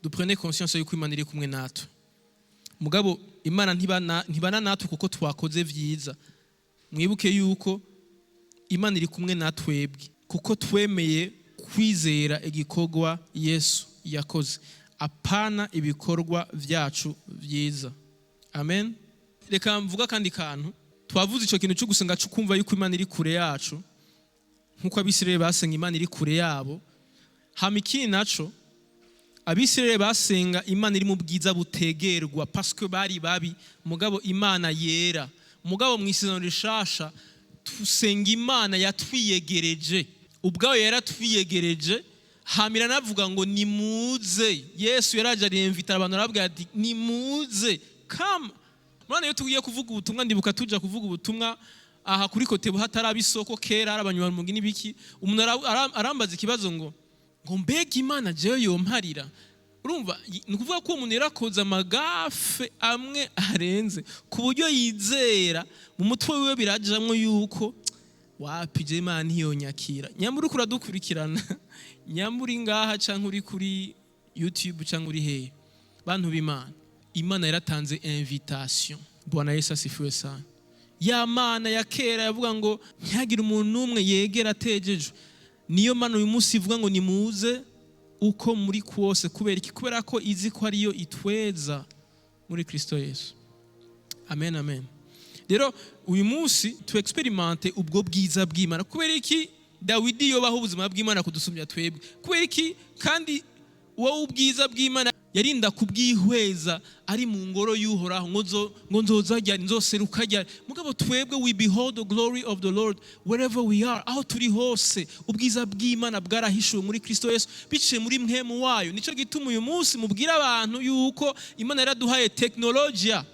duprene conscience yuko Imana iri kumwe natwe. Mugabo Imana ntibana natwe kuko twakoze vyiza. Mwibuke yuko Imana iri kumwe natwebwe kuko twemeye kwizera igikorwa Yesu yakoze, apana ibikorwa vyacu vyiza. Amen. Reka mvuga kandi kantu, twavuze ico kintu cyo gusenga cyo kumva yuko Imana iri kure yacu, nkuko Abisirayeli basenga Imana iri kure yabo. Hamiki naco Abisirayeli basenga Imana iri mu bwiza butegerwa parce que bari babi, mugabo Imana yera. Mugabo mu isezerano rishasha tusenga Imana yatwiyegereje, ubwayo yaratwiyegereje. Hamira navuga ngo nimuze. Yesu yaraje ariyemvita abantu arabwira ati nimuze, come. Mwana yo tugiye kuvuga ubutumwa, ndibuka tuja kuvuga ubutumwa aha kuri Kotebu hatarabi isoko kera arabanywa mu ngini biki, umuntu arambaza ikibazo ngo mbega Imana jeyo yomparira. Urumva nukuvuga ko umuntu yarakoze amagafe amwe arenze ku buryo yizera mu mutwe wiwe birajamwe yuko wapije Imana ntiyonyakira. Nyamuri kuradukurikirana, nyamuri ngaha canke uri kuri YouTube canke uri hehe, bantu b'Imana, Imana yaratanze invitation. Bwana Yesu asifiwe sana. Ya Mana ya kera yavuga ngo ntihagire umuntu numwe yegera atejeje, niyo Mana uyu munsi ivuga ngo nimuze uko muri kwose. Kubera iki? Kubera ko izi ko ariyo itweza muri Kristo Yesu. Amen, amen. Rero uyu munsi tu experimente ubwo bwiza bw'Imana. Kubera iki Dawidi yobaho ubuzima bw'Imana kudusumbya twebwe? Kubera iki kandi wowe ubwiza bw'Imana yarinda kubwihweza ari mu ngoro y'Uhoraho ngo nzozajya nzoserukajya. Mugabo twebwe we behold the glory of the Lord wherever we are. Aho turi hose ubwiza bw'Imana bwarahishuwe muri Kristo Yesu biciye muri mpemu wayo. Nico gituma uyu munsi mubwira abantu yuko Imana yaraduhaye teknolojia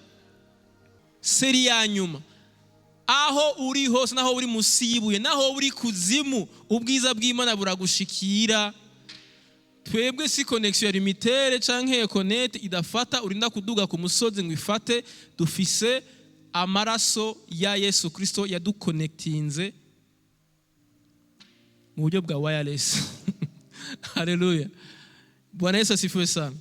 seri ya nyuma. Aho uri hose, naho uri musibuye, naho uri kuzimu, ubwiza bw'Imana buragushikira. Twebwe si connection ya limitere canke connect idafata urinda kuduga ku musozi ngo ifate. Dufise amaraso ya Yesu Kristo yaduconnectinze mu buryo bwa wireless. Haleluya. Bwana Yesu asifiwe sana.